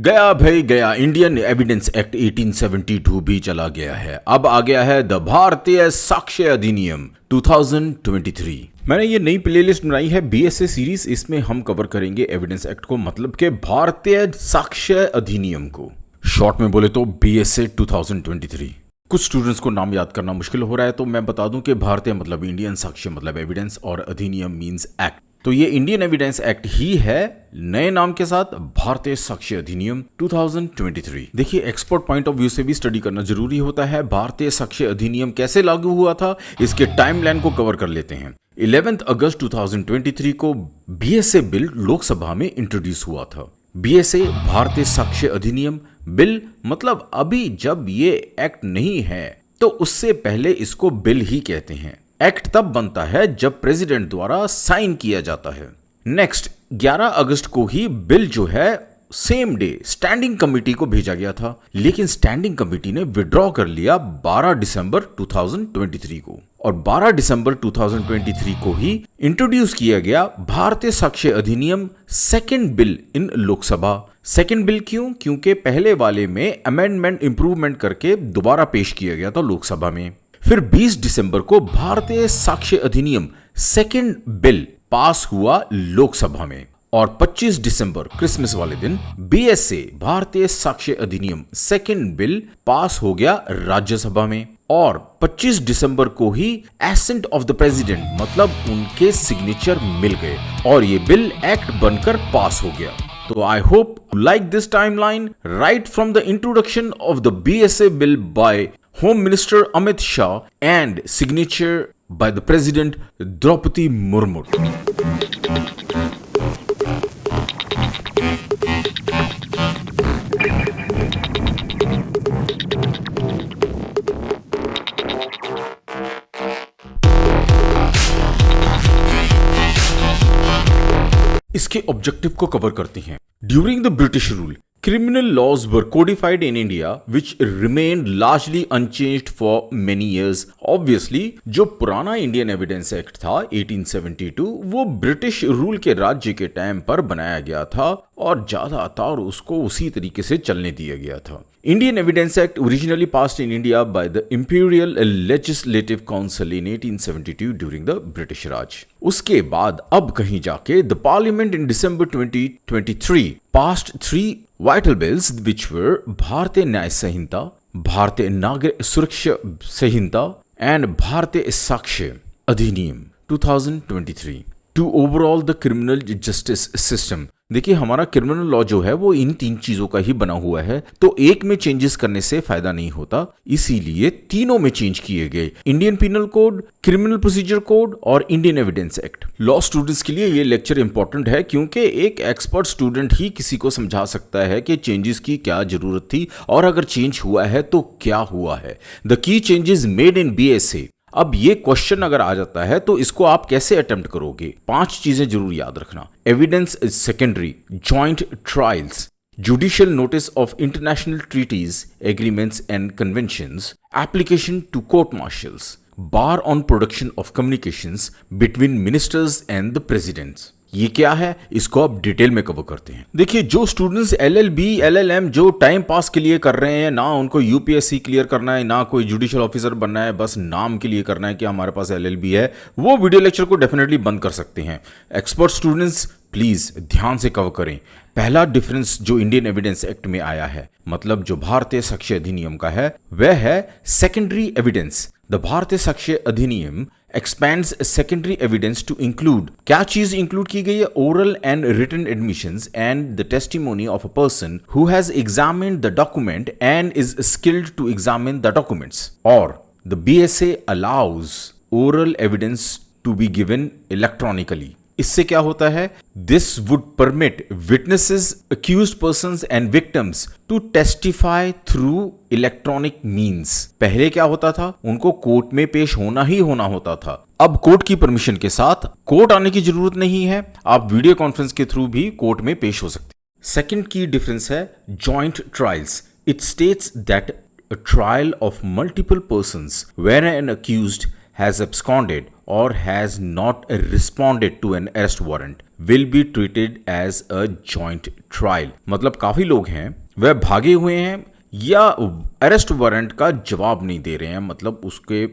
गया भाई गया, इंडियन एविडेंस एक्ट 1872 भी चला गया है। अब आ गया है द भारतीय साक्ष्य अधिनियम 2023। मैंने ये नई प्लेलिस्ट बनाई है बीएसए सीरीज। इसमें हम कवर करेंगे एविडेंस एक्ट को, मतलब के भारतीय साक्ष्य अधिनियम को, शॉर्ट में बोले तो बीएसए 2023। कुछ स्टूडेंट्स को नाम याद करना मुश्किल हो रहा है, तो मैं बता दूं कि भारतीय मतलब इंडियन, साक्ष्य मतलब एविडेंस और अधिनियम मींस एक्ट। तो ये इंडियन एविडेंस एक्ट ही है नए नाम के साथ भारतीय साक्ष्य अधिनियम 2023। देखिए, एक्सपर्ट पॉइंट ऑफ व्यू से भी स्टडी करना जरूरी होता है। भारतीय साक्ष्य अधिनियम कैसे लागू हुआ था, इसके टाइमलाइन को कवर कर लेते हैं। 11 अगस्त 2023 को बीएसए बिल लोकसभा में इंट्रोड्यूस हुआ था। बीएसए भारतीय साक्ष्य अधिनियम बिल, मतलब अभी जब ये एक्ट नहीं है तो उससे पहले इसको बिल ही कहते हैं। एक्ट तब बनता है जब प्रेसिडेंट द्वारा साइन किया जाता है। नेक्स्ट 11 अगस्त को ही बिल जो है सेम डे स्टैंडिंग कमेटी को भेजा गया था, लेकिन स्टैंडिंग कमेटी ने विड्रॉ कर लिया 12 दिसंबर 2023 को, और 12 दिसंबर 2023 को ही इंट्रोड्यूस किया गया भारतीय साक्ष्य अधिनियम सेकंड बिल इन लोकसभा। सेकंड बिल क्यों? क्योंकि पहले वाले में अमेंडमेंट इंप्रूवमेंट करके दोबारा पेश किया गया था लोकसभा में। फिर 20 दिसंबर को भारतीय साक्ष्य अधिनियम सेकंड बिल पास हुआ लोकसभा में, और 25 दिसंबर क्रिसमस वाले दिन बीएसए भारतीय साक्ष्य अधिनियम सेकंड बिल पास हो गया राज्यसभा में, और 25 दिसंबर को ही एसेंट ऑफ द प्रेसिडेंट मतलब उनके सिग्नेचर मिल गए और ये बिल एक्ट बनकर पास हो गया। तो I hope you like this timeline right from the introduction of the BSA bill bye Home Minister Amit Shah and signature by the President Draupadi Murmu. इसके ऑब्जेक्टिव को कवर करते हैं। During the British rule, criminal laws were codified in India which remained largely unchanged for many years. Obviously, जो पुराना Indian Evidence act था 1872 वो British rule के राज्य के टाइम पर बनाया गया था और ज्यादातर उसको उसी तरीके से चलने दिया गया था। Indian Evidence Act originally passed in India by the Imperial Legislative Council in 1872 during the British Raj. उसके बाद अब कहीं जाके the Parliament in December 2023 passed 3 vital bills which were भारतीय न्याय संहिता, भारतीय नागरिक सुरक्षा संहिता and भारतीय साक्ष्य अधिनियम 2023 to overall the criminal justice system। देखिए, हमारा क्रिमिनल लॉ जो है वो इन 3 चीजों का ही बना हुआ है, तो एक में चेंजेस करने से फायदा नहीं होता, इसीलिए तीनों में चेंज किए गए, Indian Penal Code, Criminal Procedure Code और Indian Evidence Act. Law students के लिए ये लेक्चर इंपॉर्टेंट है क्योंकि एक एक्सपर्ट स्टूडेंट ही किसी को समझा सकता है कि चेंजेस की क्या जरूरत थी और अगर चेंज हुआ है तो क्या हुआ है। The key changes made in BSA. अब ये क्वेश्चन अगर आ जाता है तो इसको आप कैसे अटेम्प्ट करोगे? 5 चीजें जरूर याद रखना। Evidence secondary, joint trials, judicial notice of international treaties, agreements and conventions, application to court martials, bar on production of communications between ministers and the presidents. ये क्या है, इसको आप डिटेल में कवर करते हैं। देखिए, जो स्टूडेंट्स एलएलबी एलएलएम जो टाइम पास के लिए कर रहे हैं, ना उनको यूपीएससी क्लियर करना है, ना कोई जुडिशियल ऑफिसर बनना है, बस नाम के लिए करना है कि हमारे पास एलएलबी है, वो वीडियो लेक्चर को डेफिनेटली बंद कर सकते हैं। एक्सपर्ट स्टूडेंट्स प्लीज ध्यान से कवर करें। पहला डिफरेंस जो इंडियन एविडेंस एक्ट में आया है, मतलब जो भारतीय साक्ष्य अधिनियम का है, वह है सेकेंडरी एविडेंस। द भारतीय साक्ष्य अधिनियम expands secondary evidence to include, क्या चीज इंक्लूड की गई है? oral and written admissions and the testimony of a person who has examined the document and is skilled to examine the documents. Or the BSA allows oral evidence to be given electronically. इससे क्या होता है? This would permit witnesses, accused persons and victims to testify through electronic means. पहले क्या होता था? उनको court में पेश होना ही होना होता था। अब कोर्ट की परमिशन के साथ कोर्ट आने की जरूरत नहीं है, आप वीडियो कॉन्फ्रेंस के थ्रू भी कोर्ट में पेश हो सकते हैं। सेकेंड की डिफरेंस है joint trials. It states that a trial of multiple persons where an accused has absconded or has not responded to an arrest warrant will be treated as a joint trial. मतलब काफी लोग हैं वह भागे हुए हैं या अरेस्ट वारंट का जवाब नहीं दे रहे हैं, मतलब उसके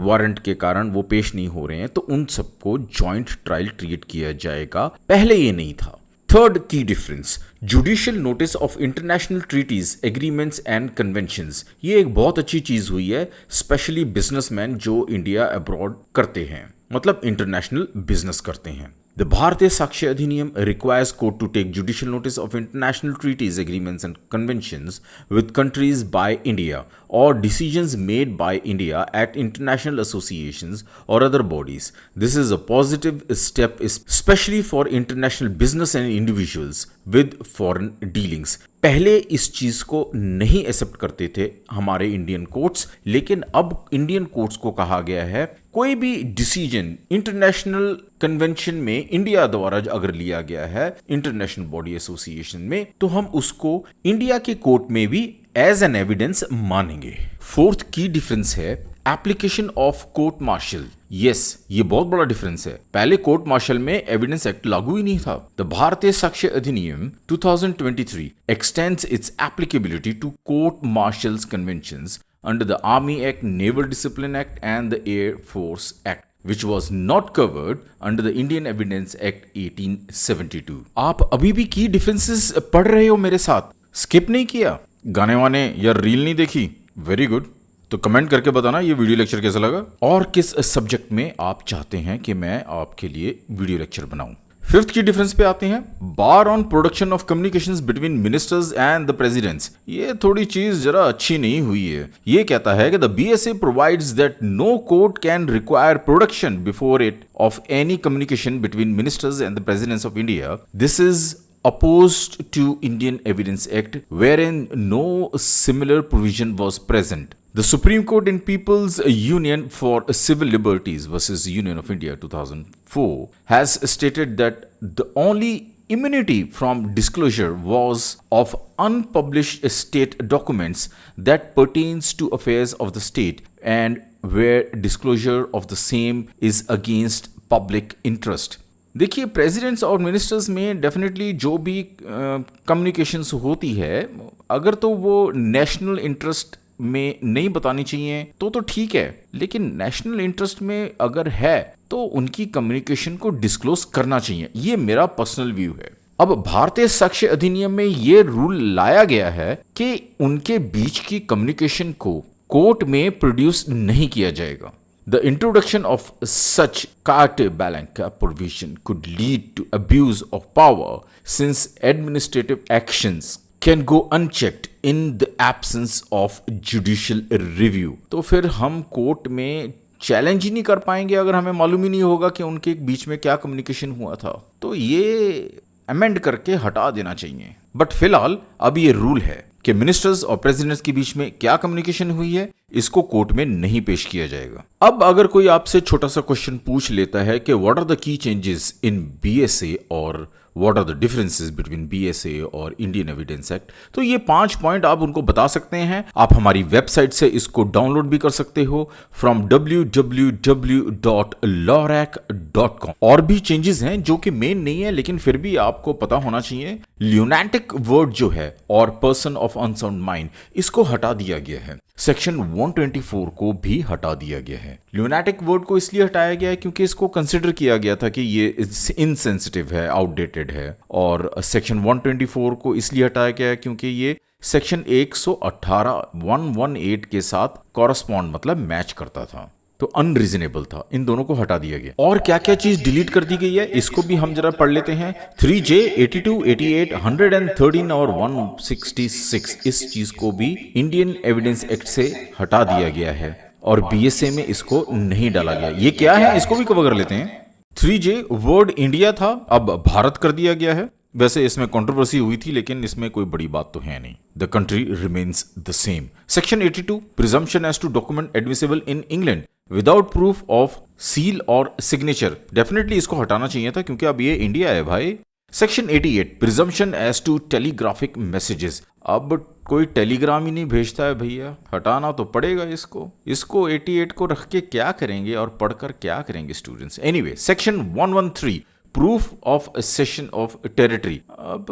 वारंट के कारण वो पेश नहीं हो रहे हैं, तो उन सबको जॉइंट ट्रायल ट्रीट किया जाएगा। पहले ये नहीं था। थर्ड की difference, judicial notice of international treaties, agreements and conventions. ये एक बहुत अच्छी चीज हुई है, स्पेशली बिजनेसमैन जो इंडिया अब्रॉड करते हैं, मतलब इंटरनेशनल बिजनेस करते हैं। The Bharatiya Sakshya Adhiniyam requires court to take judicial notice of international treaties, agreements and conventions with countries by India or decisions made by India at international associations or other bodies. This is a positive step especially for international business and individuals with foreign dealings. पहले इस चीज को नहीं accept करते थे हमारे Indian courts, लेकिन अब इंडियन कोर्ट्स को कहा गया है कोई भी डिसीजन इंटरनेशनल कन्वेंशन में इंडिया द्वारा अगर लिया गया है इंटरनेशनल बॉडी एसोसिएशन में, तो हम उसको इंडिया के कोर्ट में भी एज एन एविडेंस मानेंगे। फोर्थ की डिफरेंस है application of court martial. Yes, ये बहुत बड़ा डिफरेंस है। पहले कोर्ट मार्शल में एविडेंस एक्ट लागू ही नहीं था। द भारतीय साक्ष्य अधिनियम 2023 extends its applicability to court martial's conventions under the Army Act, Naval Discipline Act and the Air Force Act, which was not covered under the Indian Evidence Act 1872। आप अभी भी की डिफरेंसेस पढ़ रहे हो मेरे साथ, स्किप नहीं किया, गाने वाने या रील नहीं देखी? Very good. तो कमेंट करके बताना ये वीडियो लेक्चर कैसा लगा और किस सब्जेक्ट में आप चाहते हैं कि मैं आपके लिए वीडियो लेक्चर बनाऊं। फिफ्थ की डिफरेंस पे आते हैं, bar on production of communications between ministers and the presidents. ये थोड़ी चीज जरा अच्छी नहीं हुई है। ये कहता है कि the BSA provides that no court can require production before it of any communication between ministers and the presidents of India. This is opposed to Indian Evidence Act, wherein no similar provision was present. The Supreme Court in People's Union for Civil Liberties versus Union of India 2004 has stated that the only immunity from disclosure was of unpublished state documents that pertains to affairs of the state and where disclosure of the same is against public interest. देखिए, presidents और ministers में definitely जो भी communications होती है, अगर तो वो नेशनल इंटरेस्ट में नहीं बतानी चाहिए तो ठीक है, लेकिन नेशनल इंटरेस्ट में अगर है तो उनकी कम्युनिकेशन को डिस्क्लोज करना चाहिए। ये मेरा पर्सनल व्यू है। अब भारतीय साक्ष्य अधिनियम में ये रूल लाया गया है कि उनके बीच की कम्युनिकेशन को कोर्ट में प्रोड्यूस नहीं किया जाएगा। The introduction of such carte blanche provision could lead to abuse of power since administrative actions can go unchecked in the absence of judicial review। तो फिर हम कोर्ट में चैलेंज ही नहीं कर पाएंगे अगर हमें मालूम ही नहीं होगा कि उनके बीच में क्या कम्युनिकेशन हुआ था। तो ये अमेंड करके हटा देना चाहिए। बट फिलहाल अब ये रूल है कि मिनिस्टर्स और प्रेसिडेंट्स के बीच में क्या कम्युनिकेशन हुई है इसको कोर्ट में नहीं पेश किया जाएगा। अब अगर कोई आपसे छोटा सा क्वेश्चन पूछ लेता है कि what are the key changes in BSA और what are the differences between BSA और इंडियन एविडेंस एक्ट, तो ये 5 पॉइंट आप उनको बता सकते हैं। आप हमारी वेबसाइट से इसको डाउनलोड भी कर सकते हो फ्रॉम www.lorac.com। और भी चेंजेस हैं जो कि मेन नहीं है लेकिन फिर भी आपको पता होना चाहिए। ल्यूनाटिक वर्ड जो है और पर्सन ऑफ अनसाउंड माइंड, इसको हटा दिया गया है। सेक्शन 124 को भी हटा दिया गया है। ल्यूनाटिक वर्ड को इसलिए हटाया गया है क्योंकि इसको कंसिडर किया गया था कि ये इनसेंसिटिव है, आउटडेटेड है। और सेक्शन 124 को इसलिए हटाया गया है क्योंकि ये सेक्शन 118 के साथ कॉरस्पॉन्ड मतलब मैच करता था, तो अनरीजनेबल था। इन दोनों को हटा दिया गया। और क्या क्या चीज डिलीट कर दी गई है इसको भी हम जरा पढ़ लेते हैं। 3J, 82, 88, 113 और 166, इस चीज को भी इंडियन एविडेंस एक्ट से हटा दिया गया है और बीएसए में इसको नहीं डाला गया। ये क्या है इसको भी कवर कर लेते हैं। 3J वर्ड इंडिया था, अब भारत कर दिया गया है। वैसे इसमें कंट्रोवर्सी हुई थी लेकिन इसमें कोई बड़ी बात तो है नहीं। The country remains the same. Section 82 presumption as to document admissible in England without proof of seal और सिग्नेचर, डेफिनेटली इसको हटाना चाहिए था क्योंकि अब ये इंडिया है भाई। Section 88 presumption as to telegraphic messages. अब कोई टेलीग्राम ही नहीं भेजता है भैया, हटाना तो पड़ेगा इसको 88 को रख के क्या करेंगे और पढ़कर क्या करेंगे students. Anyway, section 113 proof of session of territory. अब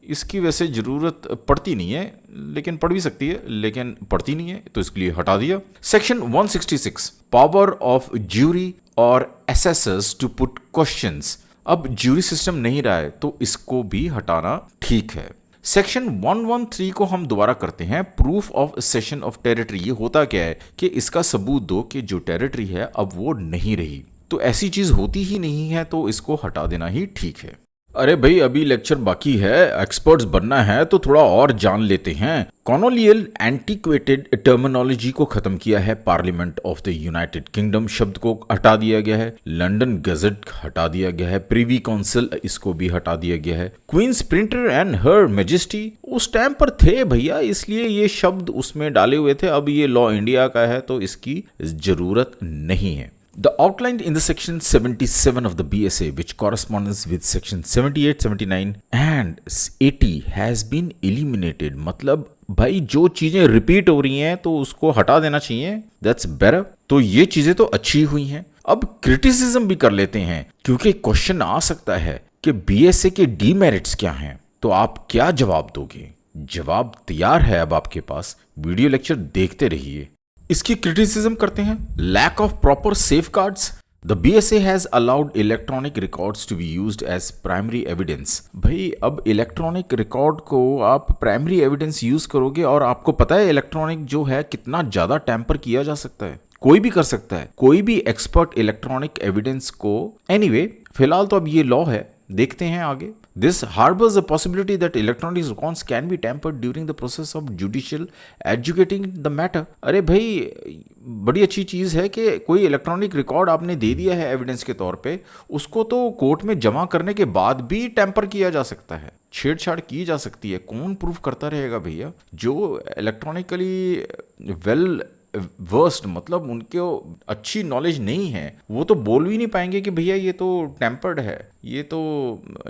इसकी वैसे जरूरत पड़ती नहीं है, लेकिन पड़ भी सकती है, लेकिन पड़ती नहीं है तो इसके लिए हटा दिया। सेक्शन 166 पावर ऑफ ज्यूरी और एसेसर्स टू पुट क्वेश्चंस। अब ज्यूरी सिस्टम नहीं रहा है तो इसको भी हटाना ठीक है। सेक्शन 113 को हम दोबारा करते हैं, proof of session of territory. ये होता क्या है कि इसका सबूत दो कि जो टेरिटरी है अब वो नहीं रही, तो ऐसी चीज होती ही नहीं है तो इसको हटा देना ही ठीक है। अरे भाई अभी लेक्चर बाकी है, एक्सपर्ट्स बनना है तो थोड़ा और जान लेते हैं। कॉलोनियल एंटीक्वेटेड टर्मिनोलॉजी को खत्म किया है parliament of the United kingdom शब्द को हटा दिया गया है, लंदन गजट हटा दिया गया है, प्रीवी काउंसिल इसको भी हटा दिया गया है, queen's printer and her majesty उस टाइम पर थे भैया, इसलिए ये शब्द उसमें डाले हुए थे। अब ये लॉ इंडिया का है तो इसकी जरूरत नहीं है। The outlined in the section 77 of the BSA, which corresponds with section 78, 79 and 80 has been eliminated। मतलब भाई जो चीजें रिपीट हो रही हैं तो उसको हटा देना चाहिए, that's better। तो ये चीजें तो अच्छी हुई हैं। अब क्रिटिसिज्म भी कर लेते हैं, क्योंकि क्वेश्चन आ सकता है कि BSA के डीमेरिट्स क्या हैं, तो आप क्या जवाब दोगे? जवाब तैयार है अब आपके पास, वीडियो लेक्चर देखते रहिए। इसकी क्रिटिसिज्म करते हैं, lack of proper safeguards. The BSA has allowed electronic records to be used as primary evidence. भाई अब इलेक्ट्रॉनिक रिकॉर्ड को आप प्राइमरी एविडेंस यूज करोगे, और आपको पता है इलेक्ट्रॉनिक जो है कितना ज्यादा टैंपर किया जा सकता है, कोई भी कर सकता है, कोई भी एक्सपर्ट इलेक्ट्रॉनिक एविडेंस को। एनीवे, फिलहाल तो अब ये लॉ है, देखते हैं आगे। This harbors a possibility that electronic records can be tampered during the process of judicial adjudicating the matter। अरे भाई बड़ी अच्छी चीज़ है कि कोई इलेक्ट्रॉनिक रिकॉर्ड आपने दे दिया है एविडेंस के तौर पे, उसको तो कोर्ट में जमा करने के बाद भी टैंपर किया जा सकता है, छेड़छाड़ की जा सकती है। कौन प्रूफ करता रहेगा भैया? जो इलेक्ट्रॉनिकली वेल वर्स्ट, मतलब उनको अच्छी नॉलेज नहीं है, वो तो बोल भी नहीं पाएंगे कि भैया ये तो टेम्पर्ड है, ये तो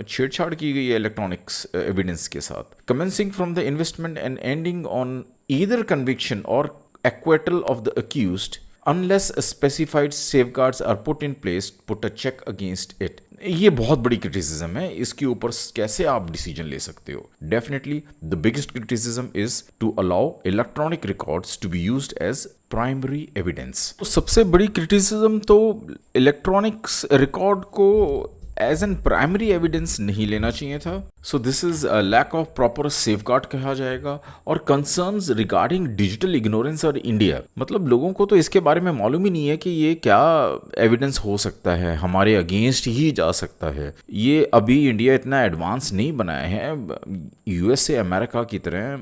छेड़छाड़ की गई है इलेक्ट्रॉनिक्स एविडेंस के साथ। Commencing from the investment and ending on either conviction or acquittal of the accused unless specified safeguards are put in place, put a check against it। ये बहुत बड़ी क्रिटिसिज्म है, इसके ऊपर कैसे आप डिसीजन ले सकते हो? Definitely the biggest criticism is to allow electronic records to be used as primary evidence. तो सबसे बड़ी क्रिटिसिज्म तो इलेक्ट्रॉनिक्स रिकॉर्ड को एज एन प्राइमरी एविडेंस नहीं लेना चाहिए था। So this is lack of proper safeguard कहा जाएगा। और कंसर्न्स रिगार्डिंग डिजिटल इग्नोरेंस और इंडिया, मतलब लोगों को तो इसके बारे में मालूम ही नहीं है कि ये क्या एविडेंस हो सकता है, हमारे अगेंस्ट ही जा सकता है। ये अभी इंडिया इतना एडवांस नहीं बनाया है USA अमेरिका की तरह,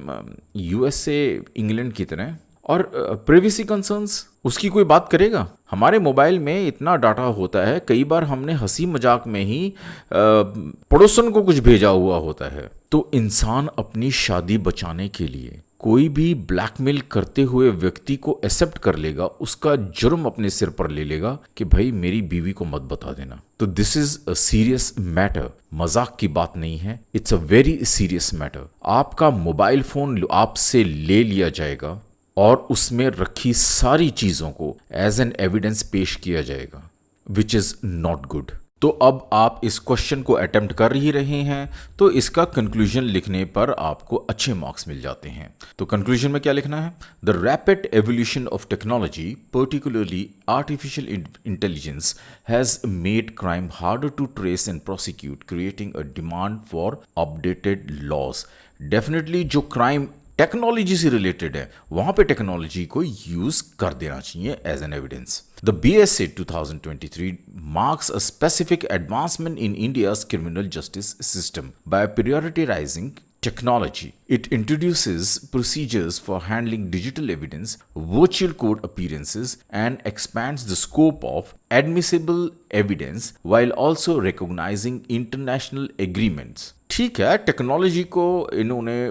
USA इंग्लैंड की तरह। और प्रिवेसी कंसर्न्स, उसकी कोई बात करेगा? हमारे मोबाइल में इतना डाटा होता है, कई बार हमने हंसी मजाक में ही पड़ोसन को कुछ भेजा हुआ होता है। तो इंसान अपनी शादी बचाने के लिए कोई भी ब्लैकमेल करते हुए व्यक्ति को एक्सेप्ट कर लेगा, उसका जुर्म अपने सिर पर ले लेगा कि भाई मेरी बीवी को मत बता देना। तो this is a serious matter, मजाक की बात नहीं है, it's a very serious matter. आपका मोबाइल फोन आपसे ले लिया जाएगा और उसमें रखी सारी चीजों को एज एन एविडेंस पेश किया जाएगा, विच इज नॉट गुड। तो अब आप इस क्वेश्चन को अटेम्प्ट कर ही रहे हैं, तो इसका कंक्लूजन लिखने पर आपको अच्छे मार्क्स मिल जाते हैं। तो कंक्लूजन में क्या लिखना है? The rapid evolution of technology, particularly artificial intelligence, has made crime harder to trace and prosecute, creating a demand for updated laws. Definitely जो क्राइम टेक्नोलॉजी से रिलेटेड है, वहां पे टेक्नोलॉजी को यूज कर देना चाहिए as an evidence. The BSA 2023 marks a specific advancement in India's criminal justice system by prioritizing technology. It introduces procedures for handling digital evidence, virtual court appearances, and expands the scope of admissible evidence while also recognizing international agreements। ठीक है, technology को इन्होंने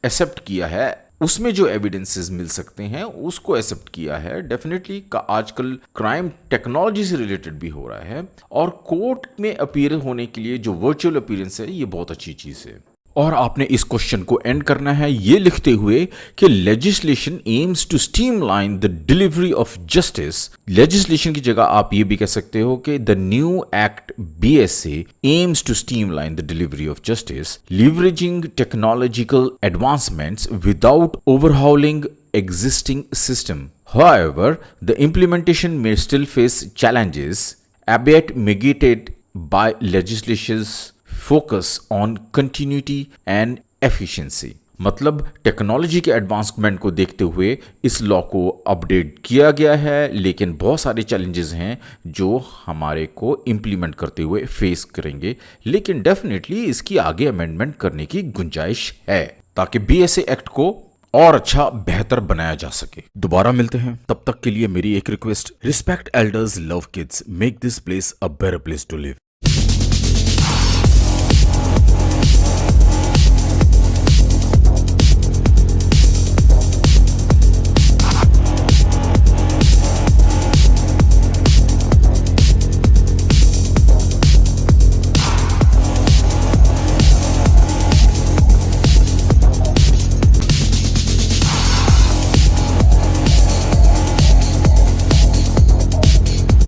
accept किया है, उसमें जो evidences मिल सकते हैं उसको एक्सेप्ट किया है। डेफिनेटली का आजकल क्राइम टेक्नोलॉजी से रिलेटेड भी हो रहा है और कोर्ट में अपीयर होने के लिए जो वर्चुअल अपीयरेंस है ये बहुत अच्छी चीज है। और आपने इस क्वेश्चन को एंड करना है ये लिखते हुए कि legislation aims to streamline the delivery of justice. Legislation की जगह आप ये भी कह सकते हो कि the new act BSA aims to streamline the delivery of justice, leveraging technological advancements without overhauling existing system. However, the implementation may still face challenges, albeit mitigated by legislation's focus on continuity and efficiency. मतलब technology के advancement को देखते हुए इस law को update किया गया है, लेकिन बहुत सारे चैलेंजेस हैं जो हमारे को इम्प्लीमेंट करते हुए फेस करेंगे, लेकिन डेफिनेटली इसकी आगे अमेंडमेंट करने की गुंजाइश है ताकि बीएसए एक्ट को और अच्छा बेहतर बनाया जा सके। दोबारा मिलते हैं, तब तक के लिए मेरी एक request, respect elders, love kids, make this place a better place to live.